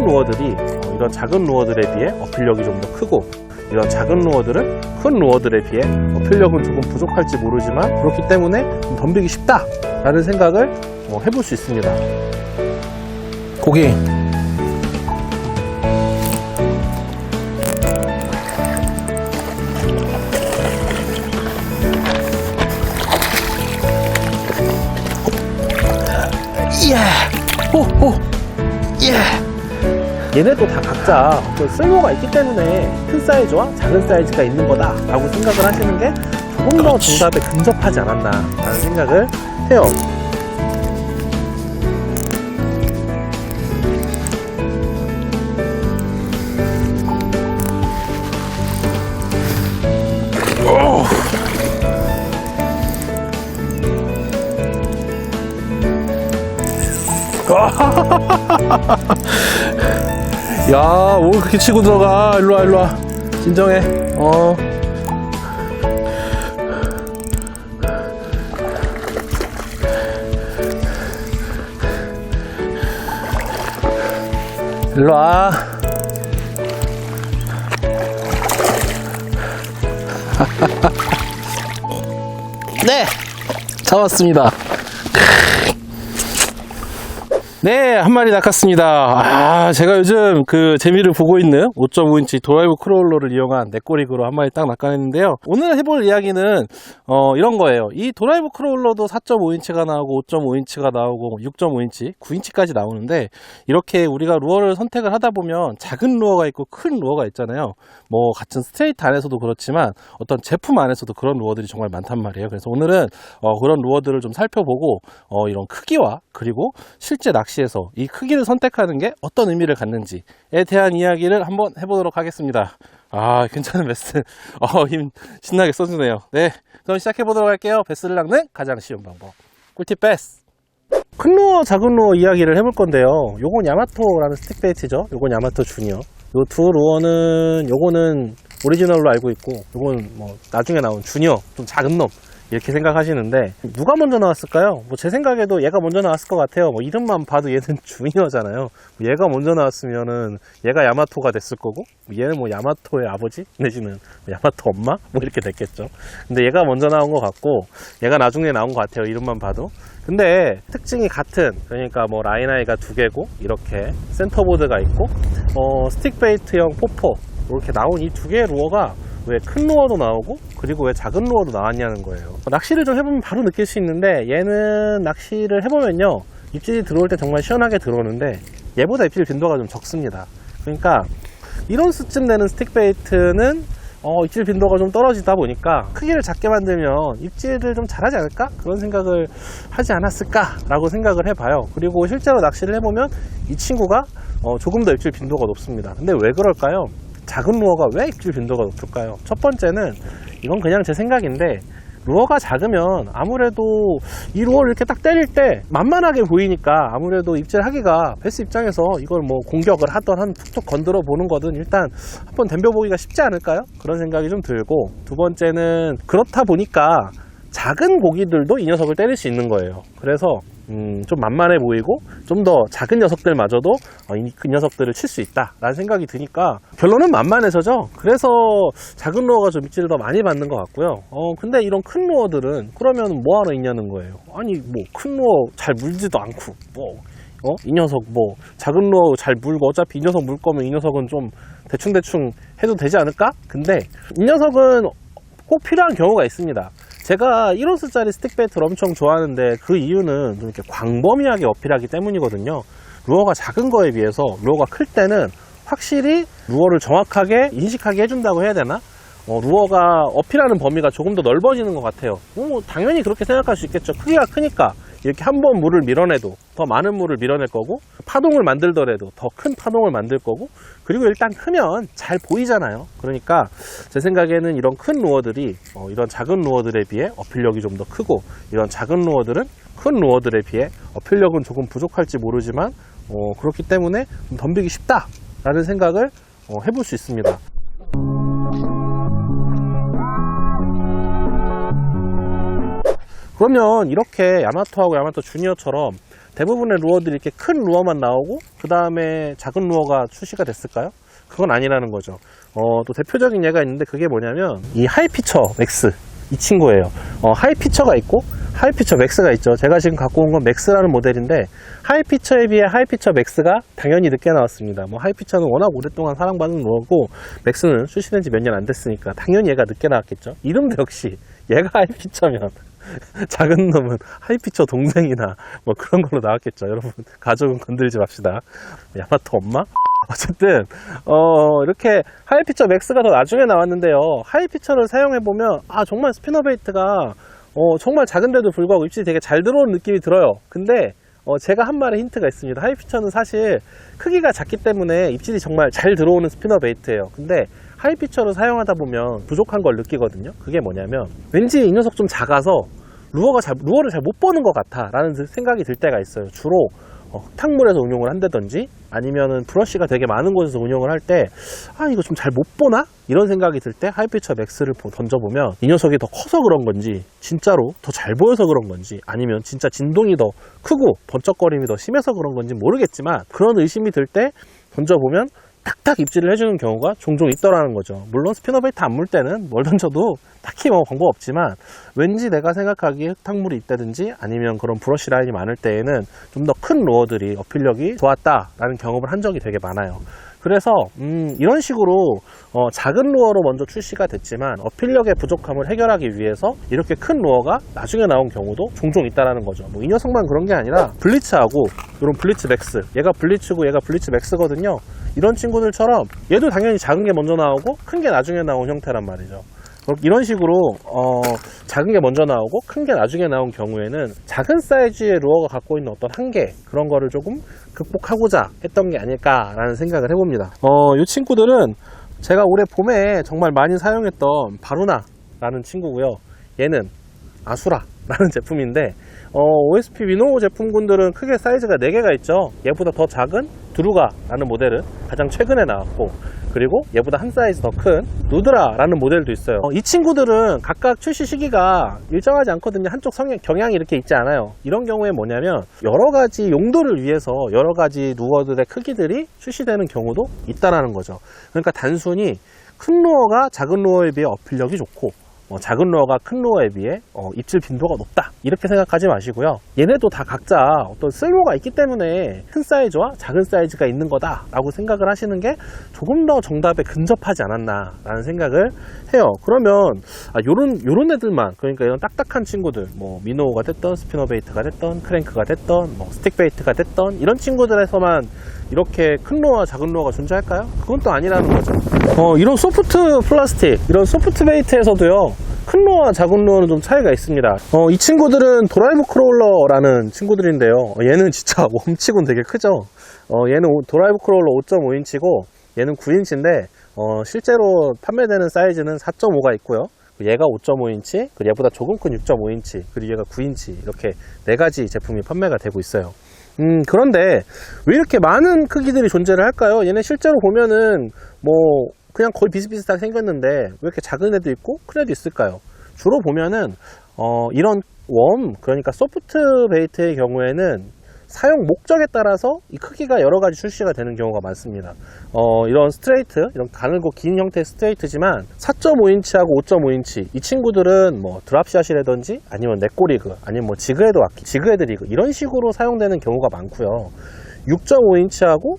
큰 루어들이 이런 작은 루어들에 비해 어필력이 좀 더 크고, 이런 작은 루어들은 큰 루어들에 비해 어필력은 조금 부족할지 모르지만 그렇기 때문에 좀 덤비기 쉽다 라는 생각을 해볼 수 있습니다. 고기 호호 얘네도 다 각자 어떤 쓸모가 있기 때문에 큰 사이즈와 작은 사이즈가 있는 거다 라고 생각을 하시는 게 조금 더 정답에 근접하지 않았나 라는 생각을 해요. 야, 뭘 그렇게 치고 들어가. 일로와, 일로와. 진정해. 일로와. 네! 잡았습니다. 네, 한 마리 낚았습니다. 제가 요즘 그 재미를 보고 있는 5.5인치 드라이브 크롤러를 이용한 넷꼬리그로 한 마리 딱 낚아냈는데요. 오늘 해볼 이야기는 이런 거예요. 이 드라이브 크롤러도 4.5인치가 나오고 5.5인치가 나오고 6.5인치, 9인치까지 나오는데, 이렇게 우리가 루어를 선택을 하다 보면 작은 루어가 있고 큰 루어가 있잖아요. 뭐 같은 스트레이트 안에서도 그렇지만 어떤 제품 안에서도 그런 루어들이 정말 많단 말이에요. 그래서 오늘은 그런 루어들을 좀 살펴보고 이런 크기와 그리고 실제 낚시에서 이 크기를 선택하는 게 어떤 의미를 갖는지에 대한 이야기를 한번 해보도록 하겠습니다. 괜찮은 베스. 힘 신나게 써주네요. 네, 그럼 시작해보도록 할게요. 베스를 낚는 가장 쉬운 방법, 꿀팁 베스. 큰 루어, 작은 루어 이야기를 해볼 건데요. 요건 야마토라는 스틱 베이트죠. 요건 야마토 주니어. 요 두 루어는, 요거는 오리지널로 알고 있고, 요건 뭐 나중에 나온 주니어, 좀 작은 놈 이렇게 생각하시는데, 누가 먼저 나왔을까요? 뭐 제 생각에도 얘가 먼저 나왔을 것 같아요. 뭐 이름만 봐도 얘는 주니어잖아요. 얘가 먼저 나왔으면은 얘가 야마토가 됐을 거고, 얘는 뭐 야마토의 아버지 내지는 야마토 엄마 뭐 이렇게 됐겠죠. 근데 얘가 먼저 나온 것 같고, 얘가 나중에 나온 것 같아요. 이름만 봐도. 근데 특징이 같은, 그러니까 뭐 라인 아이가 두 개고, 이렇게 센터보드가 있고, 스틱 베이트형 포포 이렇게 나온 이 두 개의 루어가 왜 큰 루어도 나오고 그리고 왜 작은 루어도 나왔냐는 거예요. 낚시를 좀 해보면 바로 느낄 수 있는데, 얘는 낚시를 해보면요, 입질이 들어올 때 정말 시원하게 들어오는데 얘보다 입질 빈도가 좀 적습니다. 그러니까 이런 수쯤 되는 스틱 베이트는 입질 빈도가 좀 떨어지다 보니까 크기를 작게 만들면 입질을 좀 잘하지 않을까? 그런 생각을 하지 않았을까? 라고 생각을 해봐요. 그리고 실제로 낚시를 해보면 이 친구가 조금 더 입질 빈도가 높습니다. 근데 왜 그럴까요? 작은 루어가 왜 입질 빈도가 높을까요? 첫 번째는, 이건 그냥 제 생각인데, 루어가 작으면 아무래도 이 루어를 이렇게 딱 때릴 때 만만하게 보이니까 아무래도 입질하기가, 베스 입장에서 이걸 뭐 공격을 하던 한 툭툭 건드려 보는 거든 일단 한번 덤벼보기가 쉽지 않을까요? 그런 생각이 좀 들고, 두 번째는 그렇다 보니까 작은 고기들도 이 녀석을 때릴 수 있는 거예요. 그래서 좀 만만해 보이고 좀 더 작은 녀석들마저도 그 녀석들을 칠 수 있다 라는 생각이 드니까 결론은 만만해서죠. 그래서 작은 루어가 좀 입질을 더 많이 받는 것 같고요. 근데 이런 큰 루어들은 그러면 뭐하러 있냐는 거예요. 아니 뭐 큰 루어 잘 물지도 않고 이 녀석 뭐 작은 루어 잘 물고 어차피 이 녀석 물 거면 이 녀석은 좀 대충대충 해도 되지 않을까? 근데 이 녀석은 꼭 필요한 경우가 있습니다. 제가 1온스짜리 스틱 베이트를 엄청 좋아하는데 그 이유는 좀 이렇게 광범위하게 어필하기 때문이거든요. 루어가 작은 거에 비해서 루어가 클 때는 확실히 루어를 정확하게 인식하게 해준다고 해야 되나? 루어가 어필하는 범위가 조금 더 넓어지는 것 같아요. 당연히 그렇게 생각할 수 있겠죠. 크기가 크니까 이렇게 한 번 물을 밀어내도 더 많은 물을 밀어낼 거고, 파동을 만들더라도 더 큰 파동을 만들 거고, 그리고 일단 크면 잘 보이잖아요. 그러니까 제 생각에는 이런 큰 루어들이 이런 작은 루어들에 비해 어필력이 좀 더 크고, 이런 작은 루어들은 큰 루어들에 비해 어필력은 조금 부족할지 모르지만 그렇기 때문에 좀 덤비기 쉽다 라는 생각을 해볼 수 있습니다. 그러면 이렇게 야마토하고 야마토 주니어처럼 대부분의 루어들이 이렇게 큰 루어만 나오고 그 다음에 작은 루어가 출시가 됐을까요? 그건 아니라는 거죠. 또 대표적인 예가 있는데 그게 뭐냐면 이 하이피처 맥스 이 친구예요. 하이피처가 있고 하이피처 맥스가 있죠. 제가 지금 갖고 온 건 맥스라는 모델인데 하이피처에 비해 하이피처 맥스가 당연히 늦게 나왔습니다. 뭐 하이피처는 워낙 오랫동안 사랑받는 루어고 맥스는 출시된 지 몇 년 안 됐으니까 당연히 얘가 늦게 나왔겠죠. 이름도 역시 얘가 하이피처면 작은 놈은 하이피처 동생이나 뭐 그런 걸로 나왔겠죠. 여러분 가족은 건들지 맙시다. 야마토 엄마? 어쨌든 이렇게 하이피처 맥스가 더 나중에 나왔는데요. 하이피처를 사용해보면 정말 스피너베이트가 정말 작은데도 불구하고 입질이 되게 잘 들어오는 느낌이 들어요. 근데 제가 한 말의 힌트가 있습니다. 하이피처는 사실 크기가 작기 때문에 입질이 정말 잘 들어오는 스피너베이트예요. 근데 하이피처를 사용하다 보면 부족한 걸 느끼거든요. 그게 뭐냐면 왠지 이 녀석 좀 작아서 루어를 잘 못 보는 것 같아 라는 생각이 들 때가 있어요. 주로 흙탕물에서 운용을 한다든지 아니면은 브러쉬가 되게 많은 곳에서 운용을 할 때 이거 좀 잘 못 보나? 이런 생각이 들 때 하이피처 맥스를 던져보면 이 녀석이 더 커서 그런 건지 진짜로 더 잘 보여서 그런 건지 아니면 진짜 진동이 더 크고 번쩍거림이 더 심해서 그런 건지 모르겠지만 그런 의심이 들 때 던져보면 딱딱 입질을 해주는 경우가 종종 있더라는 거죠. 물론 스피너베이트 안 물 때는 뭘 던져도 딱히 뭐 방법 없지만 왠지 내가 생각하기에 흙탕물이 있다든지 아니면 그런 브러쉬 라인이 많을 때에는 좀 더 큰 루어들이 어필력이 좋았다라는 경험을 한 적이 되게 많아요. 그래서 이런 식으로 작은 루어로 먼저 출시가 됐지만 어필력의 부족함을 해결하기 위해서 이렇게 큰 루어가 나중에 나온 경우도 종종 있다라는 거죠. 뭐 이 녀석만 그런 게 아니라 블리츠하고 이런 블리츠 맥스, 얘가 블리츠고 얘가 블리츠 맥스거든요. 이런 친구들처럼 얘도 당연히 작은 게 먼저 나오고 큰 게 나중에 나온 형태란 말이죠. 이런 식으로 작은 게 먼저 나오고 큰 게 나중에 나온 경우에는 작은 사이즈의 루어가 갖고 있는 어떤 한계 그런 거를 조금 극복하고자 했던 게 아닐까라는 생각을 해봅니다. 이 친구들은 제가 올해 봄에 정말 많이 사용했던 바루나라는 친구고요. 얘는 아수라라는 제품인데 OSP 위노우 제품군들은 크게 사이즈가 4개가 있죠. 얘보다 더 작은 드루가라는 모델은 가장 최근에 나왔고 그리고 얘보다 한 사이즈 더 큰 누드라라는 모델도 있어요. 이 친구들은 각각 출시 시기가 일정하지 않거든요. 한쪽 경향이 이렇게 있지 않아요. 이런 경우에 뭐냐면 여러 가지 용도를 위해서 여러 가지 루어들의 크기들이 출시되는 경우도 있다라는 거죠. 그러니까 단순히 큰 루어가 작은 루어에 비해 어필력이 좋고 작은 루어가 큰 루어에 비해 입질 빈도가 높다 이렇게 생각하지 마시고요. 얘네도 다 각자 어떤 쓸모가 있기 때문에 큰 사이즈와 작은 사이즈가 있는 거다 라고 생각을 하시는 게 조금 더 정답에 근접하지 않았나 라는 생각을 해요. 그러면 요런 애들만, 그러니까 이런 딱딱한 친구들, 뭐 미노우가 됐던 스피너베이트가 됐던 크랭크가 됐던 뭐 스틱베이트가 됐던 이런 친구들에서만 이렇게 큰 루어와 작은 루어가 존재할까요? 그건 또 아니라는 거죠. 이런 소프트 플라스틱, 이런 소프트 베이트에서도요 큰 루어와 작은 루어는 좀 차이가 있습니다. 이 친구들은 드라이브 크롤러라는 친구들인데요. 얘는 진짜 웜치고는 되게 크죠. 얘는 드라이브 크롤러 5.5인치고 얘는 9인치인데 실제로 판매되는 사이즈는 4.5가 있고요. 얘가 5.5인치, 그리고 얘보다 조금 큰 6.5인치, 그리고 얘가 9인치 이렇게 4가지 제품이 판매가 되고 있어요. 그런데 왜 이렇게 많은 크기들이 존재를 할까요? 얘네 실제로 보면은 뭐 그냥 거의 비슷비슷하게 생겼는데 왜 이렇게 작은 애도 있고 큰 애도 있을까요? 주로 보면은 이런 그러니까 소프트 베이트의 경우에는 사용 목적에 따라서 이 크기가 여러 가지 출시가 되는 경우가 많습니다. 이런 스트레이트, 이런 가늘고 긴 형태의 스트레이트지만 4.5인치하고 5.5인치 이 친구들은 뭐 드랍샷이라든지 아니면 넷꼬리그 아니면 뭐 지그헤드 와키, 지그헤드 리그 이런 식으로 사용되는 경우가 많고요. 6.5인치하고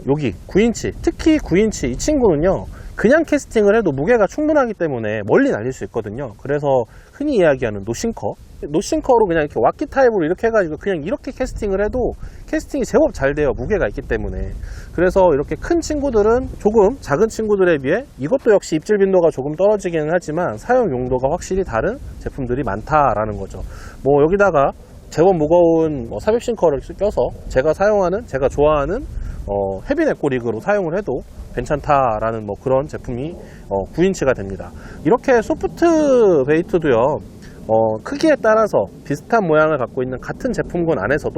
여기 9인치, 특히 9인치 이 친구는요 그냥 캐스팅을 해도 무게가 충분하기 때문에 멀리 날릴 수 있거든요. 그래서 흔히 이야기하는 노싱커로 그냥 이렇게 와키 타입으로 이렇게 해가지고 그냥 이렇게 캐스팅을 해도 캐스팅이 제법 잘 돼요. 무게가 있기 때문에. 그래서 이렇게 큰 친구들은 조금 작은 친구들에 비해 이것도 역시 입질 빈도가 조금 떨어지기는 하지만 사용 용도가 확실히 다른 제품들이 많다라는 거죠. 뭐 여기다가 제법 무거운 삽입싱커를 껴서 제가 좋아하는 헤비 넷꼬리그로 사용을 해도 괜찮다라는 뭐 그런 제품이 9인치가 됩니다. 이렇게 소프트 베이트도요 크기에 따라서 비슷한 모양을 갖고 있는 같은 제품군 안에서도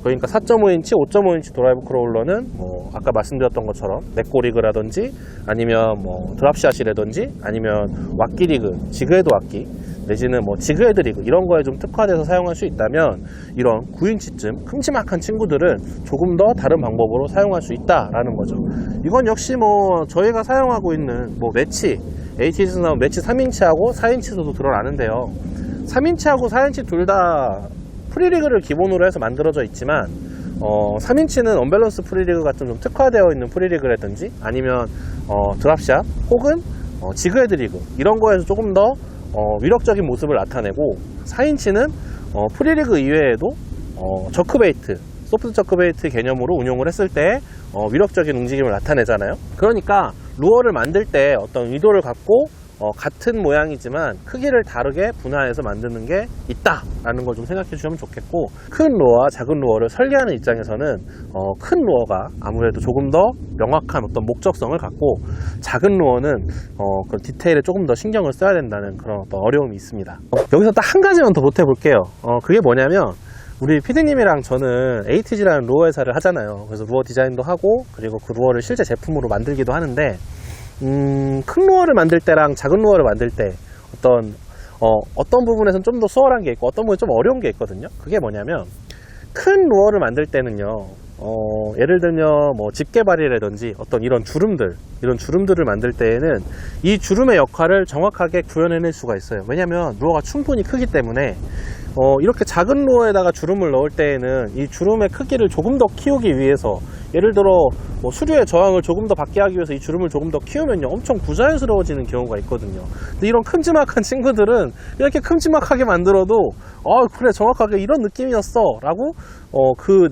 그러니까 4.5인치, 5.5인치 드라이브 크롤러는 뭐 아까 말씀드렸던 것처럼 넷꼬리그라든지 아니면 뭐 드랍샷이라든지 아니면 왁기 리그, 지그헤드 왁기 내지는 뭐 지그헤드 리그 이런 거에 좀 특화돼서 사용할 수 있다면 이런 9인치쯤 큼지막한 친구들은 조금 더 다른 방법으로 사용할 수 있다라는 거죠. 이건 역시 뭐 저희가 사용하고 있는 뭐 매치 ATG에서 나온 매치 3인치하고 4인치도 드러나는데요. 3인치하고 4인치 둘 다 프리리그를 기본으로 해서 만들어져 있지만 3인치는 언밸런스 프리리그 같은 좀 특화되어 있는 프리리그라든지 아니면 드랍샷 혹은 지그헤드 리그 이런 거에서 조금 더 위력적인 모습을 나타내고 4인치는 프리리그 이외에도 저크베이트, 소프트 저크베이트 개념으로 운용을 했을 때 위력적인 움직임을 나타내잖아요. 그러니까 루어를 만들 때 어떤 의도를 갖고 같은 모양이지만 크기를 다르게 분화해서 만드는 게 있다라는 걸 좀 생각해 주시면 좋겠고, 큰 루어와 작은 루어를 설계하는 입장에서는 큰 루어가 아무래도 조금 더 명확한 어떤 목적성을 갖고 작은 루어는 그런 디테일에 조금 더 신경을 써야 된다는 그런 어떤 어려움이 있습니다. 여기서 딱 한 가지만 더 보태 볼게요. 그게 뭐냐면 우리 PD님이랑 저는 ATG라는 루어 회사를 하잖아요. 그래서 루어 디자인도 하고 그리고 그 루어를 실제 제품으로 만들기도 하는데 큰 루어를 만들 때랑 작은 루어를 만들 때 어떤 부분에서는 좀 더 수월한 게 있고 어떤 부분은 좀 어려운 게 있거든요. 그게 뭐냐면 큰 루어를 만들 때는요, 예를 들면 뭐 집게발이라든지 어떤 이런 주름들을 만들 때에는 이 주름의 역할을 정확하게 구현해낼 수가 있어요. 왜냐면 루어가 충분히 크기 때문에 이렇게 작은 루어에다가 주름을 넣을 때에는 이 주름의 크기를 조금 더 키우기 위해서, 예를 들어 뭐 수류의 저항을 조금 더 받게 하기 위해서 이 주름을 조금 더 키우면요 엄청 부자연스러워지는 경우가 있거든요. 근데 이런 큼지막한 친구들은 이렇게 큼지막하게 만들어도 그래 정확하게 이런 느낌이었어 라고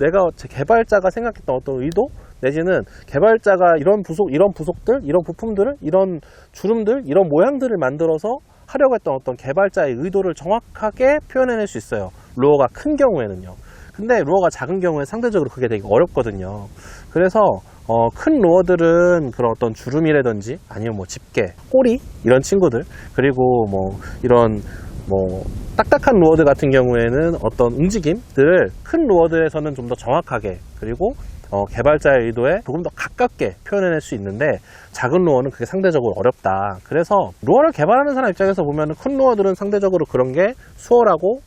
내가 개발자가 생각했던 어떤 의도 내지는 개발자가 이런 부속들, 이런 부품들을, 이런 주름들, 이런 모양들을 만들어서 하려고 했던 어떤 개발자의 의도를 정확하게 표현해낼 수 있어요. 루어가 큰 경우에는요. 근데 루어가 작은 경우에 상대적으로 그게 되게 어렵거든요. 그래서 큰 루어들은 그런 어떤 주름이라든지 아니면 뭐 집게, 꼬리 이런 친구들, 그리고 뭐 이런 뭐 딱딱한 루어들 같은 경우에는 어떤 움직임들을 큰 루어들에서는 좀 더 정확하게, 그리고 개발자의 의도에 조금 더 가깝게 표현해낼 수 있는데 작은 루어는 그게 상대적으로 어렵다. 그래서 루어를 개발하는 사람 입장에서 보면 큰 루어들은 상대적으로 그런 게 수월하고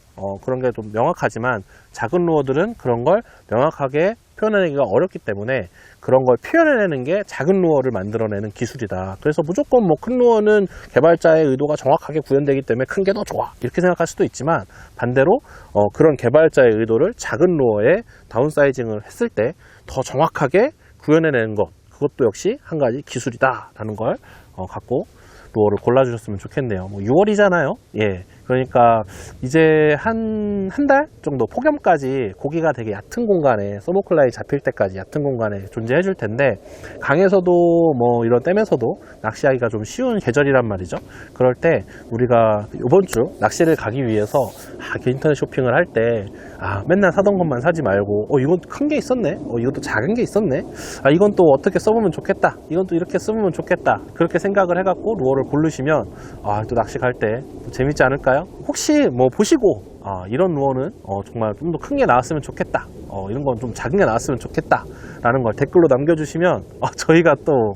그런 게 좀 명확하지만 작은 루어들은 그런 걸 명확하게 표현해내기가 어렵기 때문에 그런 걸 표현해내는 게 작은 루어를 만들어내는 기술이다. 그래서 무조건 뭐 큰 루어는 개발자의 의도가 정확하게 구현되기 때문에 큰 게 더 좋아 이렇게 생각할 수도 있지만, 반대로 그런 개발자의 의도를 작은 루어에 다운사이징을 했을 때 더 정확하게 구현해내는 것, 그것도 역시 한 가지 기술이다 라는 걸 갖고 루어를 골라주셨으면 좋겠네요. 뭐 6월이잖아요. 예. 그러니까 이제 한 달 정도 폭염까지 고기가 되게 얕은 공간에, 서모클라이 잡힐 때까지 얕은 공간에 존재해 줄 텐데, 강에서도 뭐 이런 댐에서도 낚시하기가 좀 쉬운 계절이란 말이죠. 그럴 때 우리가 이번 주 낚시를 가기 위해서 인터넷 쇼핑을 할 때 맨날 사던 것만 사지 말고 이건 큰 게 있었네, 이것도 작은 게 있었네, 이건 또 어떻게 써보면 좋겠다, 이건 또 이렇게 써보면 좋겠다, 그렇게 생각을 해갖고 루어를 고르시면 또 낚시 갈 때 재밌지 않을까요? 혹시 뭐 보시고 이런 루어는 정말 좀 더 큰 게 나왔으면 좋겠다, 이런 건 좀 작은 게 나왔으면 좋겠다 라는 걸 댓글로 남겨주시면 저희가 또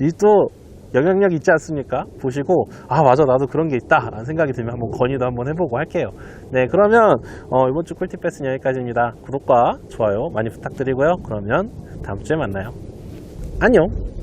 이 또 영향력 있지 않습니까? 보시고 맞아 나도 그런 게 있다 라는 생각이 들면 한번 건의도 한번 해보고 할게요. 네, 그러면 이번 주 꿀팁 패스는 여기까지입니다. 구독과 좋아요 많이 부탁드리고요. 그러면 다음 주에 만나요. 안녕.